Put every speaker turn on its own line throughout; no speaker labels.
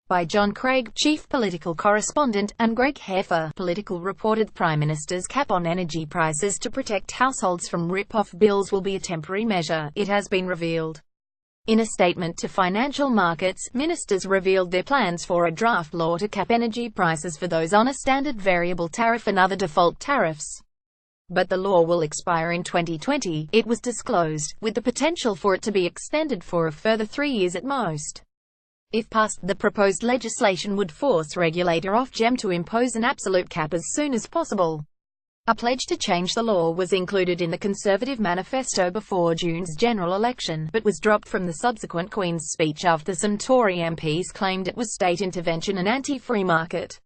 by John Craig, chief political correspondent, and Greg Heffer, political reported Prime Minister's cap on energy prices to protect households from rip-off bills will be a temporary measure, it has been revealed. In a statement to financial markets, ministers revealed their plans for a draft law to cap energy prices for those on a standard variable tariff and other default tariffs. But the law will expire in 2020, it was disclosed, with the potential for it to be extended for a further 3 years at most. If passed, the proposed legislation would force regulator Ofgem to impose an absolute cap as soon as possible. A pledge to change the law was included in the Conservative manifesto before June's general election, but was dropped from the subsequent Queen's speech after some Tory MPs claimed it was state intervention and anti-free market.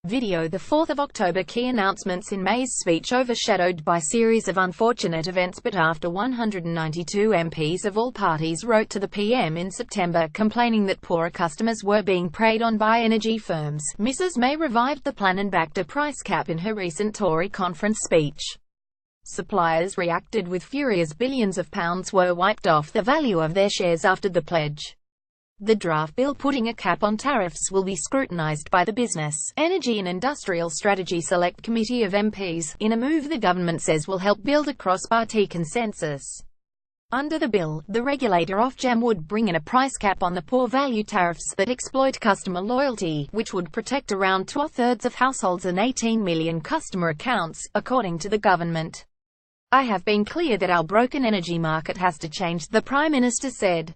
Video: the 4th of October. Key announcements in May's speech overshadowed by series of unfortunate events, but after 192 MPs of all parties wrote to the PM in September complaining that poorer customers were being preyed on by energy firms, Mrs May revived the plan and backed a price cap in her recent Tory conference speech. Suppliers reacted with fury as billions of pounds were wiped off the value of their shares after the pledge. The draft bill putting a cap on tariffs will be scrutinised by the Business, Energy and Industrial Strategy Select Committee of MPs, in a move the government says will help build a cross-party consensus. Under the bill, the regulator Ofgem would bring in a price cap on the poor-value tariffs that exploit customer loyalty, which would protect around 2/3 of households and 18 million customer accounts, according to the government. "I have been clear that our broken energy market has to change," the Prime Minister said.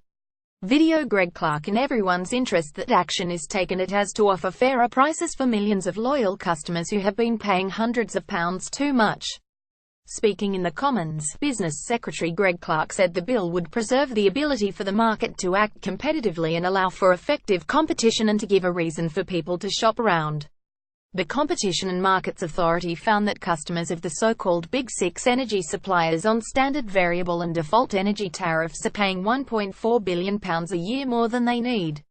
Video: Greg Clark. In everyone's interest that action is taken. It has to offer fairer prices for millions of loyal customers who have been paying hundreds of pounds too much. Speaking in the Commons, Business Secretary Greg Clark said the bill would preserve the ability for the market to act competitively and allow for effective competition and to give a reason for people to shop around. The Competition and Markets Authority found that customers of the so-called Big Six energy suppliers on standard variable and default energy tariffs are paying £1.4 billion a year more than they need.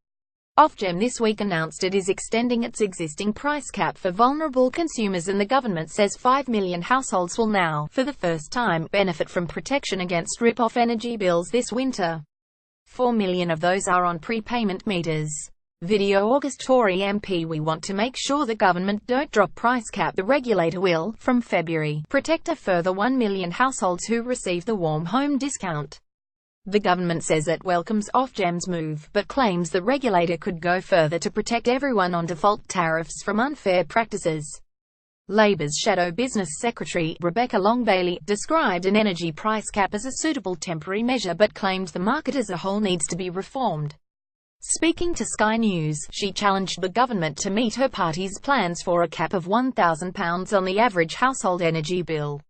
Ofgem this week announced it is extending its existing price cap for vulnerable consumers, and the government says 5 million households will now, for the first time, benefit from protection against rip-off energy bills this winter. 4 million of those are on prepayment meters. Video: August. Tory MP. We want to make sure the government don't drop price cap. The regulator will, from February, protect a further 1 million households who receive the warm home discount. The government says it welcomes Ofgem's move, but claims the regulator could go further to protect everyone on default tariffs from unfair practices. Labour's Shadow Business Secretary, Rebecca Long-Bailey, described an energy price cap as a suitable temporary measure but claimed the market as a whole needs to be reformed. Speaking to Sky News, she challenged the government to meet her party's plans for a cap of £1,000 on the average household energy bill.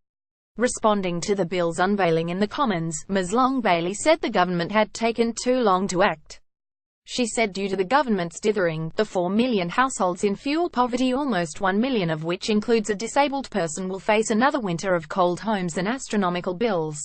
Responding to the bill's unveiling in the Commons, Ms Long-Bailey said the government had taken too long to act. She said due to the government's dithering, the 4 million households in fuel poverty, almost 1 million of which includes a disabled person, will face another winter of cold homes and astronomical bills.